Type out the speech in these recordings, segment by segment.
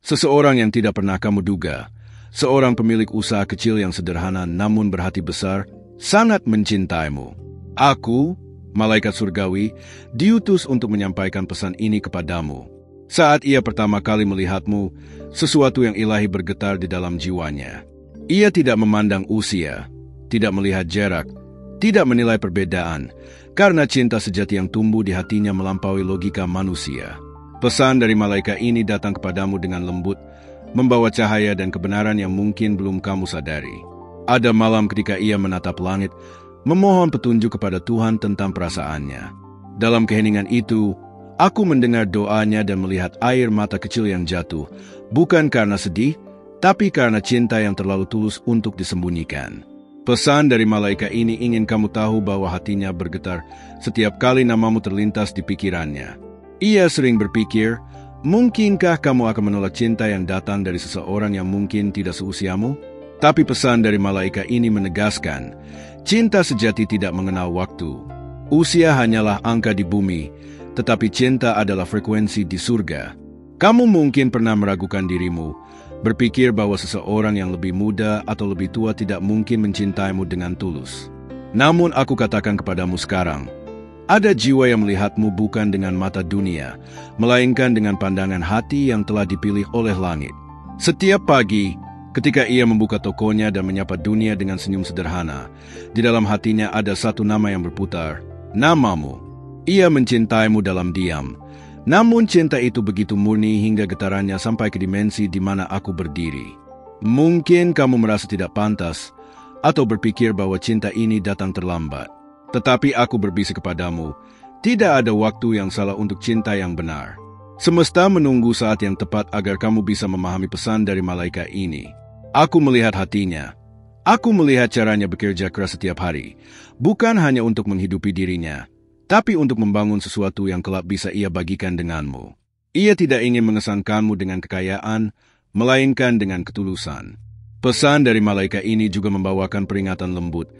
Seseorang yang tidak pernah kamu duga, seorang pemilik usaha kecil yang sederhana namun berhati besar, sangat mencintaimu. Aku, malaikat surgawi, diutus untuk menyampaikan pesan ini kepadamu. Saat ia pertama kali melihatmu, sesuatu yang ilahi bergetar di dalam jiwanya. Ia tidak memandang usia, tidak melihat jarak, tidak menilai perbedaan, karena cinta sejati yang tumbuh di hatinya melampaui logika manusia. Pesan dari malaikat ini datang kepadamu dengan lembut, membawa cahaya dan kebenaran yang mungkin belum kamu sadari. Ada malam ketika ia menatap langit, memohon petunjuk kepada Tuhan tentang perasaannya. Dalam keheningan itu, aku mendengar doanya dan melihat air mata kecil yang jatuh, bukan karena sedih, tapi karena cinta yang terlalu tulus untuk disembunyikan. Pesan dari malaikat ini ingin kamu tahu bahwa hatinya bergetar setiap kali namamu terlintas di pikirannya. Ia sering berpikir, mungkinkah kamu akan menolak cinta yang datang dari seseorang yang mungkin tidak seusiamu? Tapi pesan dari malaikat ini menegaskan, cinta sejati tidak mengenal waktu. Usia hanyalah angka di bumi, tetapi cinta adalah frekuensi di surga. Kamu mungkin pernah meragukan dirimu, berpikir bahwa seseorang yang lebih muda atau lebih tua tidak mungkin mencintaimu dengan tulus. Namun aku katakan kepadamu sekarang, ada jiwa yang melihatmu bukan dengan mata dunia, melainkan dengan pandangan hati yang telah dipilih oleh langit. Setiap pagi, ketika ia membuka tokonya dan menyapa dunia dengan senyum sederhana, di dalam hatinya ada satu nama yang berputar, namamu. Ia mencintaimu dalam diam. Namun cinta itu begitu murni hingga getarannya sampai ke dimensi di mana aku berdiri. Mungkin kamu merasa tidak pantas, atau berpikir bahwa cinta ini datang terlambat. Tetapi aku berbisik kepadamu, tidak ada waktu yang salah untuk cinta yang benar. Semesta menunggu saat yang tepat agar kamu bisa memahami pesan dari malaikat ini. Aku melihat hatinya. Aku melihat caranya bekerja keras setiap hari, bukan hanya untuk menghidupi dirinya, tapi untuk membangun sesuatu yang kelak bisa ia bagikan denganmu. Ia tidak ingin mengesankanmu dengan kekayaan, melainkan dengan ketulusan. Pesan dari malaikat ini juga membawakan peringatan lembut.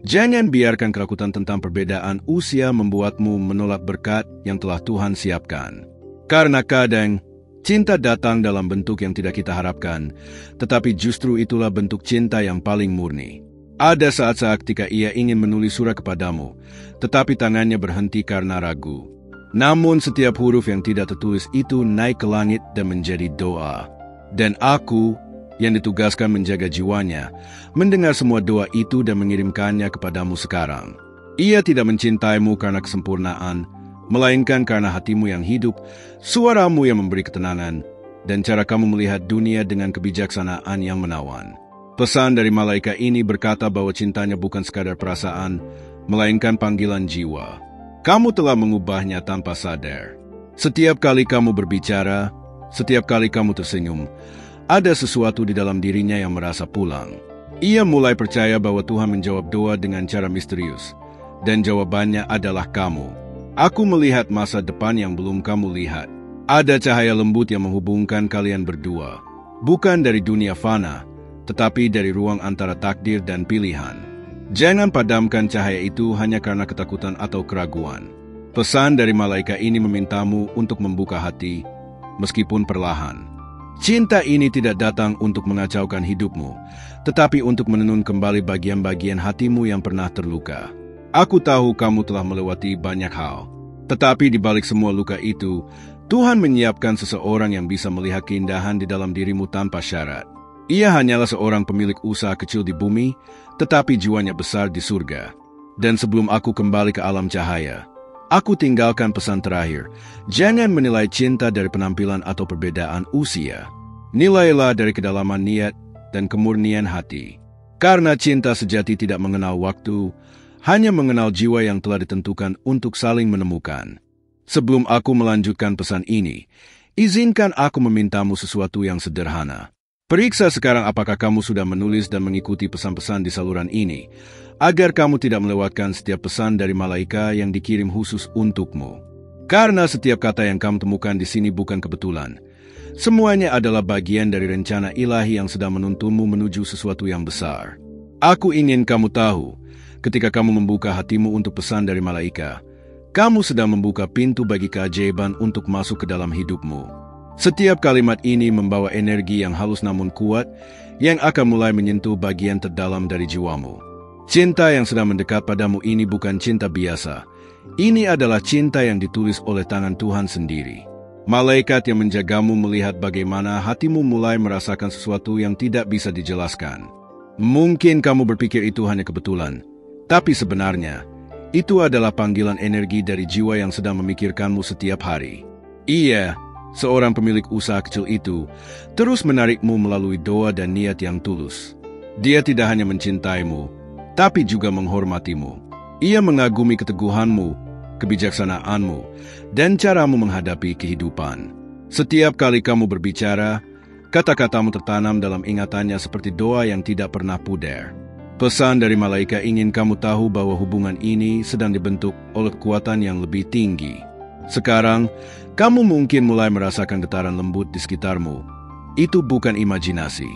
Jangan biarkan kerakutan tentang perbedaan usia membuatmu menolak berkat yang telah Tuhan siapkan. Karena kadang, cinta datang dalam bentuk yang tidak kita harapkan, tetapi justru itulah bentuk cinta yang paling murni. Ada saat-saat ketika ia ingin menulis surat kepadamu, tetapi tangannya berhenti karena ragu. Namun setiap huruf yang tidak tertulis itu naik ke langit dan menjadi doa. Dan aku, yang ditugaskan menjaga jiwanya, mendengar semua doa itu dan mengirimkannya kepadamu sekarang. Ia tidak mencintaimu karena kesempurnaan, melainkan karena hatimu yang hidup, suaramu yang memberi ketenangan, dan cara kamu melihat dunia dengan kebijaksanaan yang menawan. Pesan dari malaikat ini berkata bahwa cintanya bukan sekadar perasaan, melainkan panggilan jiwa. Kamu telah mengubahnya tanpa sadar. Setiap kali kamu berbicara, setiap kali kamu tersenyum, ada sesuatu di dalam dirinya yang merasa pulang. Ia mulai percaya bahwa Tuhan menjawab doa dengan cara misterius, dan jawabannya adalah kamu. Aku melihat masa depan yang belum kamu lihat. Ada cahaya lembut yang menghubungkan kalian berdua, bukan dari dunia fana, tetapi dari ruang antara takdir dan pilihan. Jangan padamkan cahaya itu hanya karena ketakutan atau keraguan. Pesan dari malaikat ini memintamu untuk membuka hati, meskipun perlahan. Cinta ini tidak datang untuk mengacaukan hidupmu, tetapi untuk menenun kembali bagian-bagian hatimu yang pernah terluka. Aku tahu kamu telah melewati banyak hal, tetapi di balik semua luka itu, Tuhan menyiapkan seseorang yang bisa melihat keindahan di dalam dirimu tanpa syarat. Ia hanyalah seorang pemilik usaha kecil di bumi, tetapi jiwanya besar di surga. Dan sebelum aku kembali ke alam cahaya, aku tinggalkan pesan terakhir, jangan menilai cinta dari penampilan atau perbedaan usia. Nilailah dari kedalaman niat dan kemurnian hati. Karena cinta sejati tidak mengenal waktu, hanya mengenal jiwa yang telah ditentukan untuk saling menemukan. Sebelum aku melanjutkan pesan ini, izinkan aku memintamu sesuatu yang sederhana. Periksa sekarang apakah kamu sudah menulis dan mengikuti pesan-pesan di saluran ini, agar kamu tidak melewatkan setiap pesan dari malaikat yang dikirim khusus untukmu. Karena setiap kata yang kamu temukan di sini bukan kebetulan. Semuanya adalah bagian dari rencana ilahi yang sedang menuntunmu menuju sesuatu yang besar. Aku ingin kamu tahu, ketika kamu membuka hatimu untuk pesan dari malaikat, kamu sedang membuka pintu bagi keajaiban untuk masuk ke dalam hidupmu. Setiap kalimat ini membawa energi yang halus namun kuat, yang akan mulai menyentuh bagian terdalam dari jiwamu. Cinta yang sedang mendekat padamu ini bukan cinta biasa. Ini adalah cinta yang ditulis oleh tangan Tuhan sendiri. Malaikat yang menjagamu melihat bagaimana hatimu mulai merasakan sesuatu yang tidak bisa dijelaskan. Mungkin kamu berpikir itu hanya kebetulan, tapi sebenarnya, itu adalah panggilan energi dari jiwa yang sedang memikirkanmu setiap hari. Iya, seorang pemilik usaha kecil itu terus menarikmu melalui doa dan niat yang tulus. Dia tidak hanya mencintaimu, tapi juga menghormatimu. Ia mengagumi keteguhanmu, kebijaksanaanmu, dan caramu menghadapi kehidupan. Setiap kali kamu berbicara, kata-katamu tertanam dalam ingatannya seperti doa yang tidak pernah pudar. Pesan dari malaikat ingin kamu tahu bahwa hubungan ini sedang dibentuk oleh kekuatan yang lebih tinggi. Sekarang, kamu mungkin mulai merasakan getaran lembut di sekitarmu. Itu bukan imajinasi.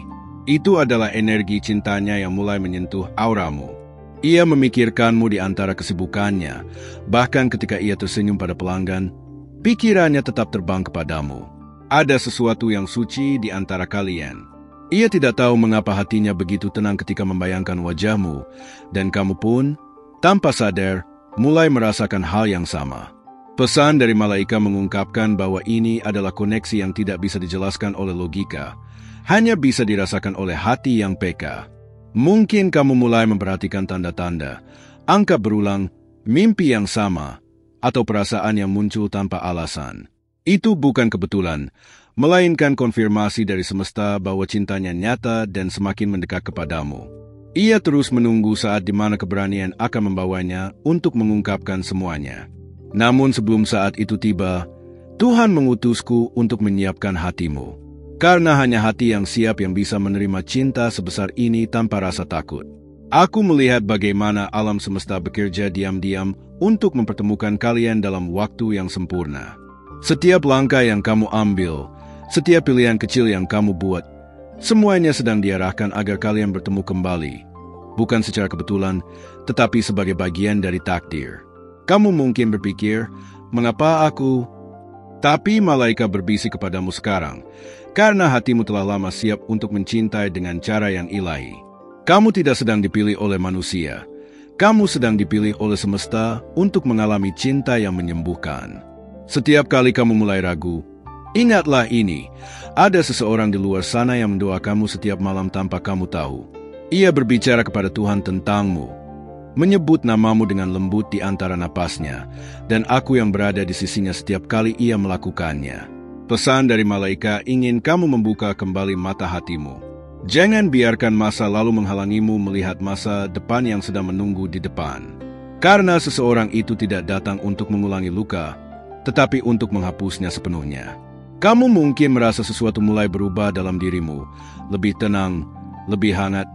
Itu adalah energi cintanya yang mulai menyentuh auramu. Ia memikirkanmu di antara kesibukannya. Bahkan ketika ia tersenyum pada pelanggan, pikirannya tetap terbang kepadamu. Ada sesuatu yang suci di antara kalian. Ia tidak tahu mengapa hatinya begitu tenang ketika membayangkan wajahmu, dan kamu pun, tanpa sadar, mulai merasakan hal yang sama. Pesan dari malaikat mengungkapkan bahwa ini adalah koneksi yang tidak bisa dijelaskan oleh logika, hanya bisa dirasakan oleh hati yang peka. Mungkin kamu mulai memperhatikan tanda-tanda, angka berulang, mimpi yang sama, atau perasaan yang muncul tanpa alasan. Itu bukan kebetulan, melainkan konfirmasi dari semesta bahwa cintanya nyata dan semakin mendekat kepadamu. Ia terus menunggu saat di mana keberanian akan membawanya untuk mengungkapkan semuanya. Namun sebelum saat itu tiba, Tuhan mengutusku untuk menyiapkan hatimu. Karena hanya hati yang siap yang bisa menerima cinta sebesar ini tanpa rasa takut. Aku melihat bagaimana alam semesta bekerja diam-diam untuk mempertemukan kalian dalam waktu yang sempurna. Setiap langkah yang kamu ambil, setiap pilihan kecil yang kamu buat, semuanya sedang diarahkan agar kalian bertemu kembali. Bukan secara kebetulan, tetapi sebagai bagian dari takdir. Kamu mungkin berpikir, mengapa aku? Tapi malaikat berbisik kepadamu sekarang, karena hatimu telah lama siap untuk mencintai dengan cara yang ilahi. Kamu tidak sedang dipilih oleh manusia. Kamu sedang dipilih oleh semesta untuk mengalami cinta yang menyembuhkan. Setiap kali kamu mulai ragu, ingatlah ini, ada seseorang di luar sana yang mendoakanmu setiap malam tanpa kamu tahu. Ia berbicara kepada Tuhan tentangmu, menyebut namamu dengan lembut di antara napasnya, dan aku yang berada di sisinya setiap kali ia melakukannya. Pesan dari malaikat ingin kamu membuka kembali mata hatimu. Jangan biarkan masa lalu menghalangimu melihat masa depan yang sedang menunggu di depan. Karena seseorang itu tidak datang untuk mengulangi luka, tetapi untuk menghapusnya sepenuhnya. Kamu mungkin merasa sesuatu mulai berubah dalam dirimu, lebih tenang, lebih hangat,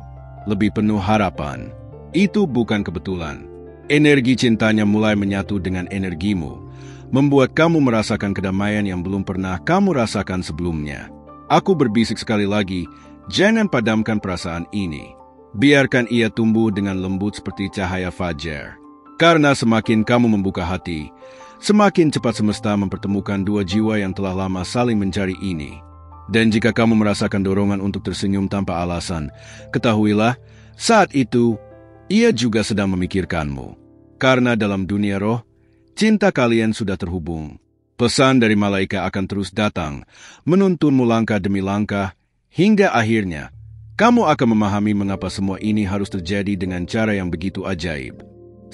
lebih penuh harapan. Itu bukan kebetulan. Energi cintanya mulai menyatu dengan energimu, membuat kamu merasakan kedamaian yang belum pernah kamu rasakan sebelumnya. Aku berbisik sekali lagi, jangan padamkan perasaan ini. Biarkan ia tumbuh dengan lembut seperti cahaya fajar. Karena semakin kamu membuka hati, semakin cepat semesta mempertemukan dua jiwa yang telah lama saling mencari ini. Dan jika kamu merasakan dorongan untuk tersenyum tanpa alasan, ketahuilah, saat itu, ia juga sedang memikirkanmu. Karena dalam dunia roh, cinta kalian sudah terhubung. Pesan dari malaikat akan terus datang, menuntunmu langkah demi langkah, hingga akhirnya, kamu akan memahami mengapa semua ini harus terjadi dengan cara yang begitu ajaib.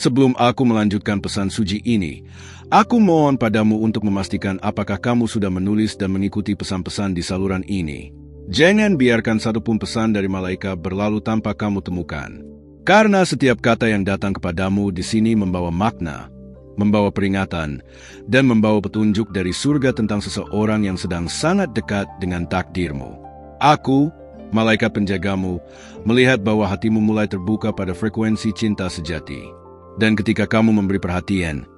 Sebelum aku melanjutkan pesan suci ini, aku mohon padamu untuk memastikan apakah kamu sudah menulis dan mengikuti pesan-pesan di saluran ini. Jangan biarkan satupun pesan dari malaikat berlalu tanpa kamu temukan. Karena setiap kata yang datang kepadamu di sini membawa makna, membawa peringatan, dan membawa petunjuk dari surga tentang seseorang yang sedang sangat dekat dengan takdirmu. Aku, malaikat penjagamu, melihat bahwa hatimu mulai terbuka pada frekuensi cinta sejati. Dan ketika kamu memberi perhatian,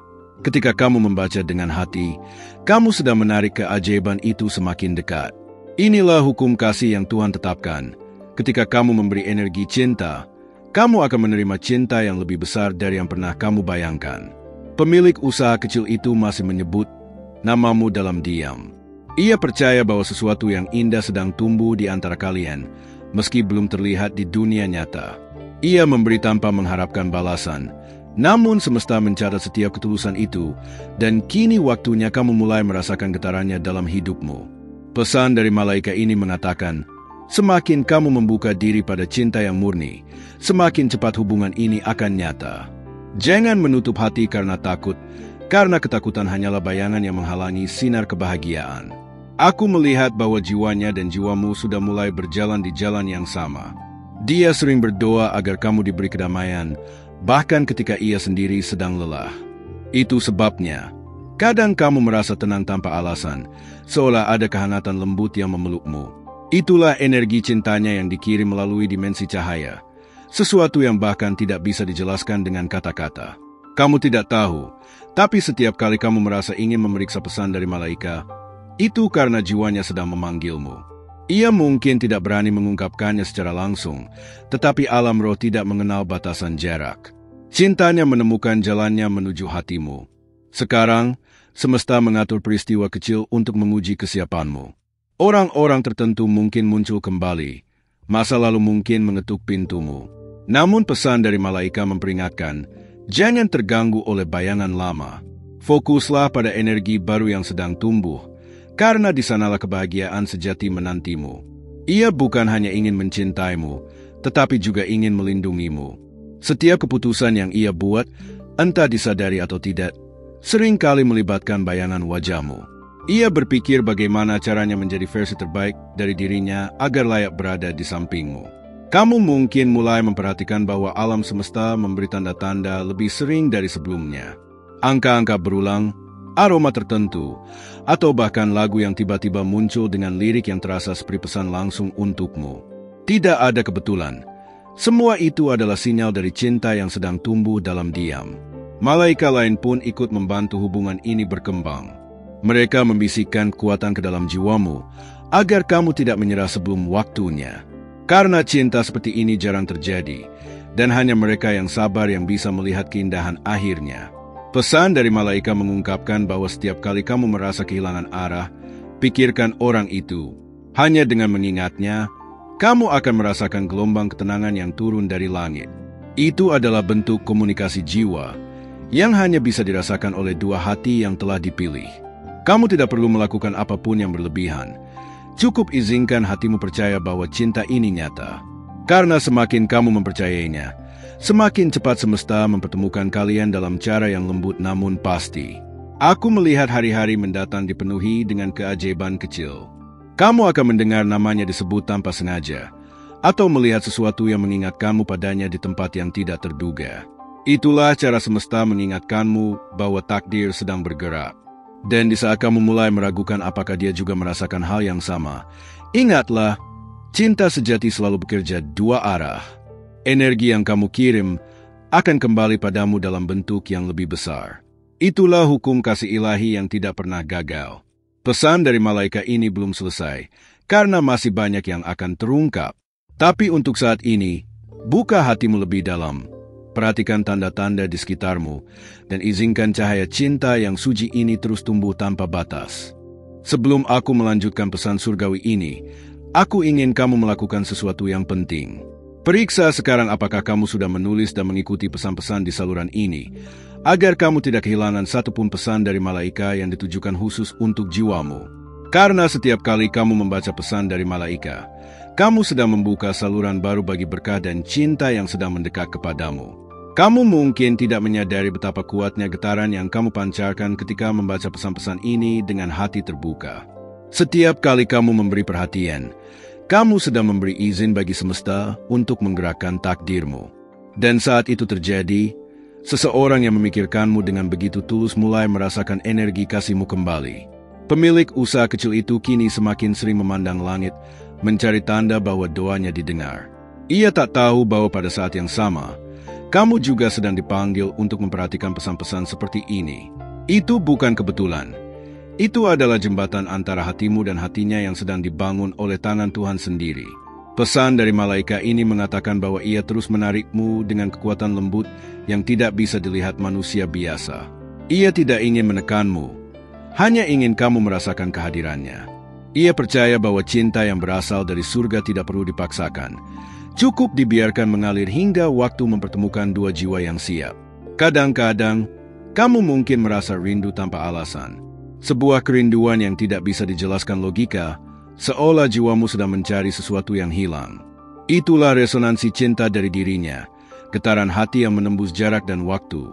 ketika kamu membaca dengan hati, kamu sedang menarik keajaiban itu semakin dekat. Inilah hukum kasih yang Tuhan tetapkan. Ketika kamu memberi energi cinta, kamu akan menerima cinta yang lebih besar dari yang pernah kamu bayangkan. Pemilik usaha kecil itu masih menyebut namamu dalam diam. Ia percaya bahwa sesuatu yang indah sedang tumbuh di antara kalian, meski belum terlihat di dunia nyata. Ia memberi tanpa mengharapkan balasan, namun semesta mencatat setiap ketulusan itu, dan kini waktunya kamu mulai merasakan getarannya dalam hidupmu. Pesan dari malaikat ini mengatakan, semakin kamu membuka diri pada cinta yang murni, semakin cepat hubungan ini akan nyata. Jangan menutup hati karena takut, karena ketakutan hanyalah bayangan yang menghalangi sinar kebahagiaan. Aku melihat bahwa jiwanya dan jiwamu sudah mulai berjalan di jalan yang sama. Dia sering berdoa agar kamu diberi kedamaian, bahkan ketika ia sendiri sedang lelah. Itu sebabnya, kadang kamu merasa tenang tanpa alasan, seolah ada kehangatan lembut yang memelukmu. Itulah energi cintanya yang dikirim melalui dimensi cahaya, sesuatu yang bahkan tidak bisa dijelaskan dengan kata-kata. Kamu tidak tahu, tapi setiap kali kamu merasa ingin memeriksa pesan dari malaikat, itu karena jiwanya sedang memanggilmu. Ia mungkin tidak berani mengungkapkannya secara langsung, tetapi alam roh tidak mengenal batasan jarak. Cintanya menemukan jalannya menuju hatimu. Sekarang, semesta mengatur peristiwa kecil untuk menguji kesiapanmu. Orang-orang tertentu mungkin muncul kembali, masa lalu mungkin mengetuk pintumu. Namun pesan dari malaikat memperingatkan, jangan terganggu oleh bayangan lama. Fokuslah pada energi baru yang sedang tumbuh, karena di sanalah kebahagiaan sejati menantimu. Ia bukan hanya ingin mencintaimu, tetapi juga ingin melindungimu. Setiap keputusan yang ia buat, entah disadari atau tidak, seringkali melibatkan bayangan wajahmu. Ia berpikir bagaimana caranya menjadi versi terbaik dari dirinya agar layak berada di sampingmu. Kamu mungkin mulai memperhatikan bahwa alam semesta memberi tanda-tanda lebih sering dari sebelumnya. Angka-angka berulang, aroma tertentu, atau bahkan lagu yang tiba-tiba muncul dengan lirik yang terasa seperti pesan langsung untukmu. Tidak ada kebetulan. Semua itu adalah sinyal dari cinta yang sedang tumbuh dalam diam. Malaikat lain pun ikut membantu hubungan ini berkembang. Mereka membisikkan kekuatan ke dalam jiwamu, agar kamu tidak menyerah sebelum waktunya. Karena cinta seperti ini jarang terjadi, dan hanya mereka yang sabar yang bisa melihat keindahan akhirnya. Pesan dari malaikat mengungkapkan bahwa setiap kali kamu merasa kehilangan arah, pikirkan orang itu. Hanya dengan mengingatnya, kamu akan merasakan gelombang ketenangan yang turun dari langit. Itu adalah bentuk komunikasi jiwa, yang hanya bisa dirasakan oleh dua hati yang telah dipilih. Kamu tidak perlu melakukan apapun yang berlebihan. Cukup izinkan hatimu percaya bahwa cinta ini nyata. Karena semakin kamu mempercayainya, semakin cepat semesta mempertemukan kalian dalam cara yang lembut namun pasti. Aku melihat hari-hari mendatang dipenuhi dengan keajaiban kecil. Kamu akan mendengar namanya disebut tanpa sengaja, atau melihat sesuatu yang mengingatkanmu padanya di tempat yang tidak terduga. Itulah cara semesta mengingatkanmu bahwa takdir sedang bergerak. Dan di saat kamu mulai meragukan apakah dia juga merasakan hal yang sama, ingatlah, cinta sejati selalu bekerja dua arah. Energi yang kamu kirim akan kembali padamu dalam bentuk yang lebih besar. Itulah hukum kasih ilahi yang tidak pernah gagal. Pesan dari malaikat ini belum selesai, karena masih banyak yang akan terungkap. Tapi untuk saat ini, buka hatimu lebih dalam. Perhatikan tanda-tanda di sekitarmu, dan izinkan cahaya cinta yang suci ini terus tumbuh tanpa batas. Sebelum aku melanjutkan pesan surgawi ini, aku ingin kamu melakukan sesuatu yang penting. Periksa sekarang apakah kamu sudah menulis dan mengikuti pesan-pesan di saluran ini, agar kamu tidak kehilangan satupun pesan dari malaikat yang ditujukan khusus untuk jiwamu. Karena setiap kali kamu membaca pesan dari malaikat, kamu sedang membuka saluran baru bagi berkah dan cinta yang sedang mendekat kepadamu. Kamu mungkin tidak menyadari betapa kuatnya getaran yang kamu pancarkan ketika membaca pesan-pesan ini dengan hati terbuka. Setiap kali kamu memberi perhatian, kamu sedang memberi izin bagi semesta untuk menggerakkan takdirmu. Dan saat itu terjadi, seseorang yang memikirkanmu dengan begitu tulus mulai merasakan energi kasihmu kembali. Pemilik usaha kecil itu kini semakin sering memandang langit, mencari tanda bahwa doanya didengar. Ia tak tahu bahwa pada saat yang sama, kamu juga sedang dipanggil untuk memperhatikan pesan-pesan seperti ini. Itu bukan kebetulan. Itu adalah jembatan antara hatimu dan hatinya yang sedang dibangun oleh tangan Tuhan sendiri. Pesan dari malaikat ini mengatakan bahwa ia terus menarikmu dengan kekuatan lembut yang tidak bisa dilihat manusia biasa. Ia tidak ingin menekanmu, hanya ingin kamu merasakan kehadirannya. Ia percaya bahwa cinta yang berasal dari surga tidak perlu dipaksakan. Cukup dibiarkan mengalir hingga waktu mempertemukan dua jiwa yang siap. Kadang-kadang, kamu mungkin merasa rindu tanpa alasan. Sebuah kerinduan yang tidak bisa dijelaskan logika, seolah jiwamu sedang mencari sesuatu yang hilang. Itulah resonansi cinta dari dirinya, getaran hati yang menembus jarak dan waktu,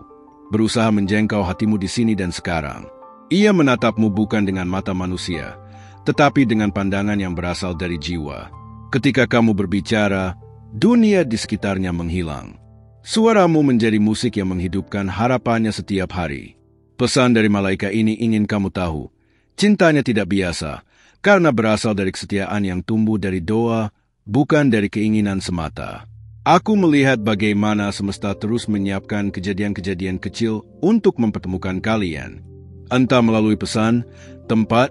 berusaha menjangkau hatimu di sini dan sekarang. Ia menatapmu bukan dengan mata manusia, tetapi dengan pandangan yang berasal dari jiwa. Ketika kamu berbicara, dunia di sekitarnya menghilang. Suaramu menjadi musik yang menghidupkan harapannya setiap hari. Pesan dari malaikat ini ingin kamu tahu, cintanya tidak biasa, karena berasal dari kesetiaan yang tumbuh dari doa, bukan dari keinginan semata. Aku melihat bagaimana semesta terus menyiapkan kejadian-kejadian kecil untuk mempertemukan kalian. Entah melalui pesan, tempat,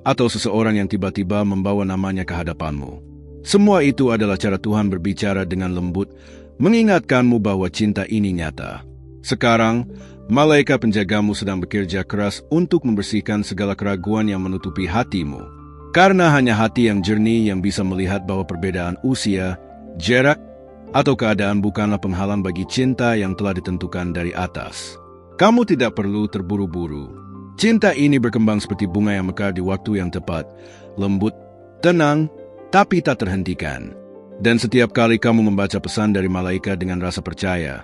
atau seseorang yang tiba-tiba membawa namanya ke hadapanmu. Semua itu adalah cara Tuhan berbicara dengan lembut, mengingatkanmu bahwa cinta ini nyata. Sekarang, malaikat penjagamu sedang bekerja keras untuk membersihkan segala keraguan yang menutupi hatimu. Karena hanya hati yang jernih yang bisa melihat bahwa perbedaan usia, jarak, atau keadaan bukanlah penghalang bagi cinta yang telah ditentukan dari atas. Kamu tidak perlu terburu-buru. Cinta ini berkembang seperti bunga yang mekar di waktu yang tepat, lembut, tenang, tapi tak terhentikan. Dan setiap kali kamu membaca pesan dari malaikat dengan rasa percaya,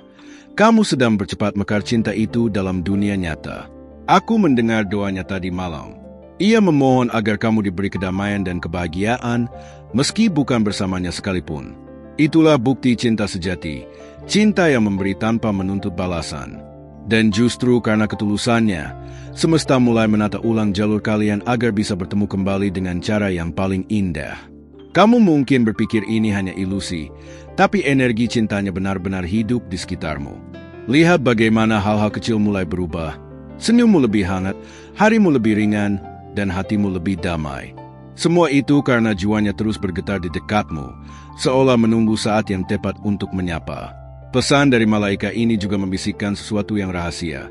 kamu sedang bercepat mekar cinta itu dalam dunia nyata. Aku mendengar doanya tadi malam. Ia memohon agar kamu diberi kedamaian dan kebahagiaan, meski bukan bersamanya sekalipun. Itulah bukti cinta sejati, cinta yang memberi tanpa menuntut balasan. Dan justru karena ketulusannya, semesta mulai menata ulang jalur kalian agar bisa bertemu kembali dengan cara yang paling indah. Kamu mungkin berpikir ini hanya ilusi, tapi energi cintanya benar-benar hidup di sekitarmu. Lihat bagaimana hal-hal kecil mulai berubah. Senyummu lebih hangat, harimu lebih ringan, dan hatimu lebih damai. Semua itu karena jiwanya terus bergetar di dekatmu, seolah menunggu saat yang tepat untuk menyapa. Pesan dari malaikat ini juga membisikkan sesuatu yang rahasia.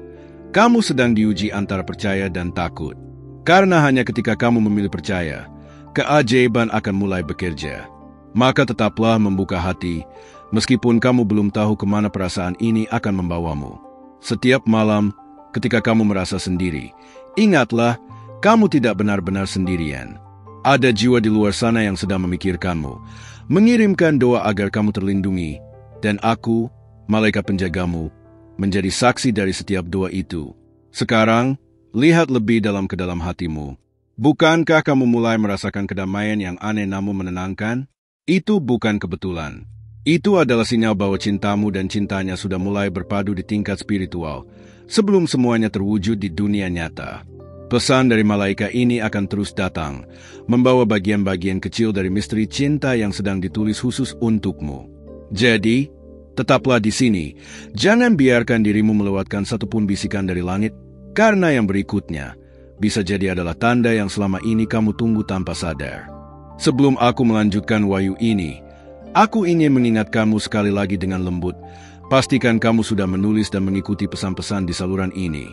Kamu sedang diuji antara percaya dan takut. Karena hanya ketika kamu memilih percaya, keajaiban akan mulai bekerja. Maka tetaplah membuka hati, meskipun kamu belum tahu kemana perasaan ini akan membawamu. Setiap malam, ketika kamu merasa sendiri, ingatlah, kamu tidak benar-benar sendirian. Ada jiwa di luar sana yang sedang memikirkanmu, mengirimkan doa agar kamu terlindungi, dan aku, malaikat penjagamu, menjadi saksi dari setiap doa itu. Sekarang, lihat lebih dalam ke dalam hatimu. Bukankah kamu mulai merasakan kedamaian yang aneh namun menenangkan? Itu bukan kebetulan. Itu adalah sinyal bahwa cintamu dan cintanya sudah mulai berpadu di tingkat spiritual, sebelum semuanya terwujud di dunia nyata. Pesan dari malaikat ini akan terus datang, membawa bagian-bagian kecil dari misteri cinta yang sedang ditulis khusus untukmu. Jadi, tetaplah di sini. Jangan biarkan dirimu melewatkan satupun bisikan dari langit, karena yang berikutnya bisa jadi adalah tanda yang selama ini kamu tunggu tanpa sadar. Sebelum aku melanjutkan wahyu ini, aku ingin mengingatkanmu sekali lagi dengan lembut. Pastikan kamu sudah menulis dan mengikuti pesan-pesan di saluran ini.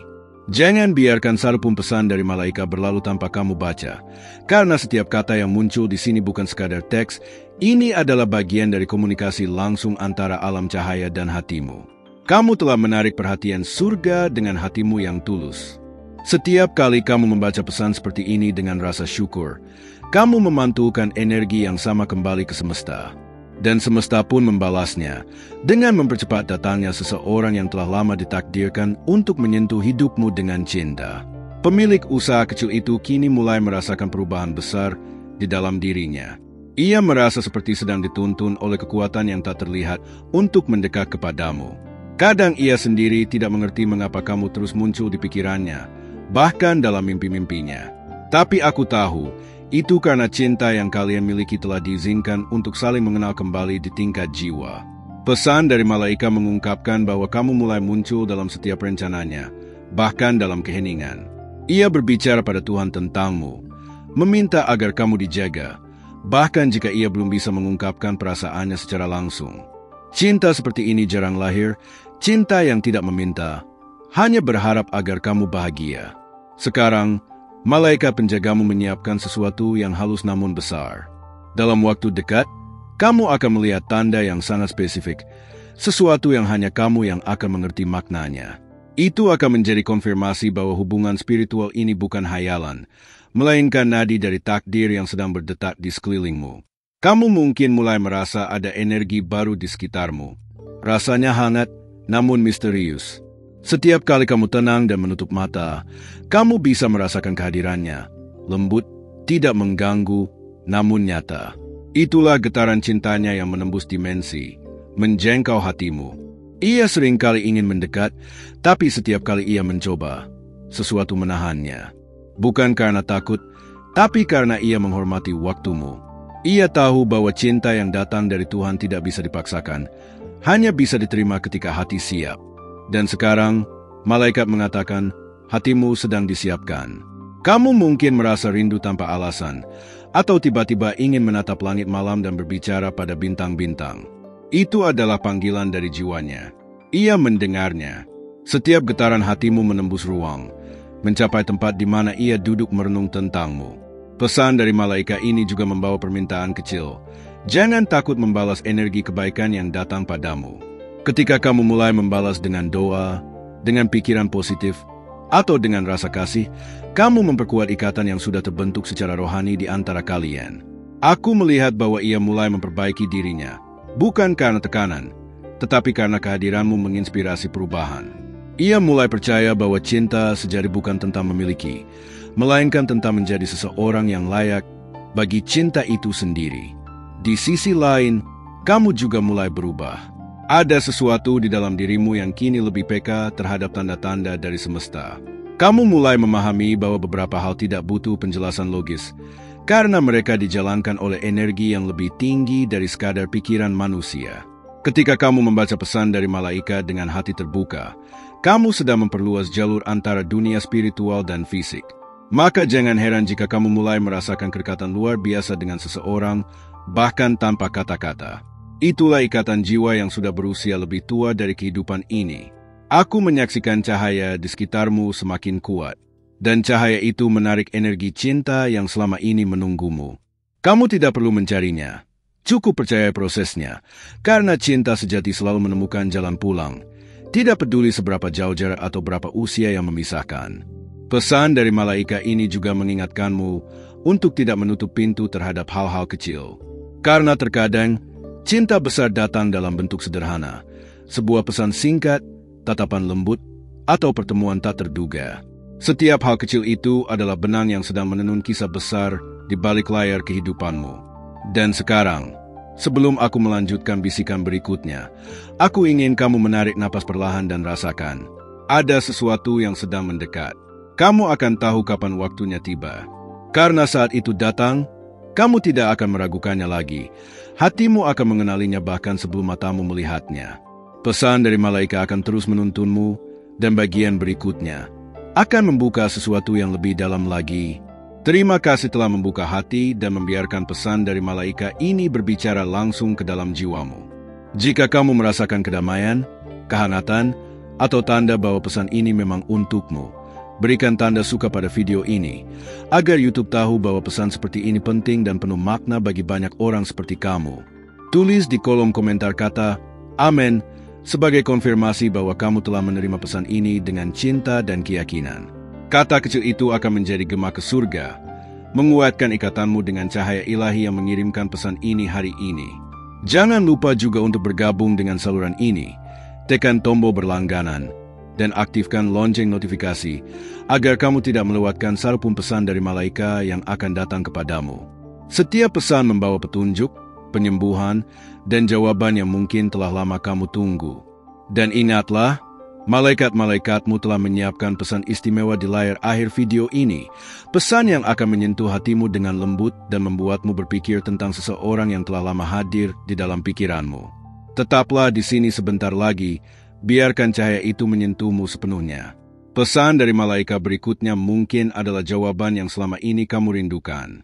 Jangan biarkan satupun pesan dari malaikat berlalu tanpa kamu baca, karena setiap kata yang muncul di sini bukan sekadar teks, ini adalah bagian dari komunikasi langsung antara alam cahaya dan hatimu. Kamu telah menarik perhatian surga dengan hatimu yang tulus. Setiap kali kamu membaca pesan seperti ini dengan rasa syukur, kamu memantulkan energi yang sama kembali ke semesta. Dan semesta pun membalasnya dengan mempercepat datangnya seseorang yang telah lama ditakdirkan untuk menyentuh hidupmu dengan cinta. Pemilik usaha kecil itu kini mulai merasakan perubahan besar di dalam dirinya. Ia merasa seperti sedang dituntun oleh kekuatan yang tak terlihat untuk mendekat kepadamu. Kadang ia sendiri tidak mengerti mengapa kamu terus muncul di pikirannya, bahkan dalam mimpi-mimpinya. Tapi aku tahu, itu karena cinta yang kalian miliki telah diizinkan untuk saling mengenal kembali di tingkat jiwa. Pesan dari malaikat mengungkapkan bahwa kamu mulai muncul dalam setiap rencananya, bahkan dalam keheningan. Ia berbicara pada Tuhan tentangmu, meminta agar kamu dijaga, bahkan jika ia belum bisa mengungkapkan perasaannya secara langsung. Cinta seperti ini jarang lahir, cinta yang tidak meminta, hanya berharap agar kamu bahagia. Sekarang, Malaikat penjagamu menyiapkan sesuatu yang halus namun besar. Dalam waktu dekat, kamu akan melihat tanda yang sangat spesifik, sesuatu yang hanya kamu yang akan mengerti maknanya. Itu akan menjadi konfirmasi bahwa hubungan spiritual ini bukan hayalan, melainkan nadi dari takdir yang sedang berdetak di sekelilingmu. Kamu mungkin mulai merasa ada energi baru di sekitarmu. Rasanya hangat, namun misterius. Setiap kali kamu tenang dan menutup mata, kamu bisa merasakan kehadirannya. Lembut, tidak mengganggu, namun nyata. Itulah getaran cintanya yang menembus dimensi, menjangkau hatimu. Ia seringkali ingin mendekat, tapi setiap kali ia mencoba, sesuatu menahannya. Bukan karena takut, tapi karena ia menghormati waktumu. Ia tahu bahwa cinta yang datang dari Tuhan tidak bisa dipaksakan, hanya bisa diterima ketika hati siap. Dan sekarang, malaikat mengatakan, hatimu sedang disiapkan. Kamu mungkin merasa rindu tanpa alasan, atau tiba-tiba ingin menatap langit malam dan berbicara pada bintang-bintang. Itu adalah panggilan dari jiwanya. Ia mendengarnya. Setiap getaran hatimu menembus ruang, mencapai tempat di mana ia duduk merenung tentangmu. Pesan dari malaikat ini juga membawa permintaan kecil. Jangan takut membalas energi kebaikan yang datang padamu. Ketika kamu mulai membalas dengan doa, dengan pikiran positif, atau dengan rasa kasih, kamu memperkuat ikatan yang sudah terbentuk secara rohani di antara kalian. Aku melihat bahwa ia mulai memperbaiki dirinya, bukan karena tekanan, tetapi karena kehadiranmu menginspirasi perubahan. Ia mulai percaya bahwa cinta sejati bukan tentang memiliki, melainkan tentang menjadi seseorang yang layak bagi cinta itu sendiri. Di sisi lain, kamu juga mulai berubah. Ada sesuatu di dalam dirimu yang kini lebih peka terhadap tanda-tanda dari semesta. Kamu mulai memahami bahwa beberapa hal tidak butuh penjelasan logis, karena mereka dijalankan oleh energi yang lebih tinggi dari sekadar pikiran manusia. Ketika kamu membaca pesan dari malaikat dengan hati terbuka, kamu sedang memperluas jalur antara dunia spiritual dan fisik. Maka jangan heran jika kamu mulai merasakan kedekatan luar biasa dengan seseorang, bahkan tanpa kata-kata. Itulah ikatan jiwa yang sudah berusia lebih tua dari kehidupan ini. Aku menyaksikan cahaya di sekitarmu semakin kuat, dan cahaya itu menarik energi cinta yang selama ini menunggumu. Kamu tidak perlu mencarinya. Cukup percaya prosesnya, karena cinta sejati selalu menemukan jalan pulang. Tidak peduli seberapa jauh jarak atau berapa usia yang memisahkan. Pesan dari malaikat ini juga mengingatkanmu untuk tidak menutup pintu terhadap hal-hal kecil. Karena terkadang, cinta besar datang dalam bentuk sederhana, sebuah pesan singkat, tatapan lembut, atau pertemuan tak terduga. Setiap hal kecil itu adalah benang yang sedang menenun kisah besar di balik layar kehidupanmu. Dan sekarang, sebelum aku melanjutkan bisikan berikutnya, aku ingin kamu menarik napas perlahan dan rasakan. Ada sesuatu yang sedang mendekat. Kamu akan tahu kapan waktunya tiba. Karena saat itu datang, kamu tidak akan meragukannya lagi. Hatimu akan mengenalinya bahkan sebelum matamu melihatnya. Pesan dari malaikat akan terus menuntunmu, dan bagian berikutnya akan membuka sesuatu yang lebih dalam lagi. Terima kasih telah membuka hati dan membiarkan pesan dari malaikat ini berbicara langsung ke dalam jiwamu. Jika kamu merasakan kedamaian, kehangatan, atau tanda bahwa pesan ini memang untukmu, berikan tanda suka pada video ini, agar YouTube tahu bahwa pesan seperti ini penting dan penuh makna bagi banyak orang seperti kamu. Tulis di kolom komentar kata, Amin, sebagai konfirmasi bahwa kamu telah menerima pesan ini dengan cinta dan keyakinan. Kata kecil itu akan menjadi gema ke surga, menguatkan ikatanmu dengan cahaya ilahi yang mengirimkan pesan ini hari ini. Jangan lupa juga untuk bergabung dengan saluran ini, tekan tombol berlangganan, dan aktifkan lonceng notifikasi, agar kamu tidak melewatkan satupun pesan dari malaikat yang akan datang kepadamu. Setiap pesan membawa petunjuk, penyembuhan, dan jawaban yang mungkin telah lama kamu tunggu. Dan ingatlah, malaikat-malaikatmu telah menyiapkan pesan istimewa di layar akhir video ini, pesan yang akan menyentuh hatimu dengan lembut dan membuatmu berpikir tentang seseorang yang telah lama hadir di dalam pikiranmu. Tetaplah di sini sebentar lagi, biarkan cahaya itu menyentuhmu sepenuhnya. Pesan dari malaikat berikutnya mungkin adalah jawaban yang selama ini kamu rindukan.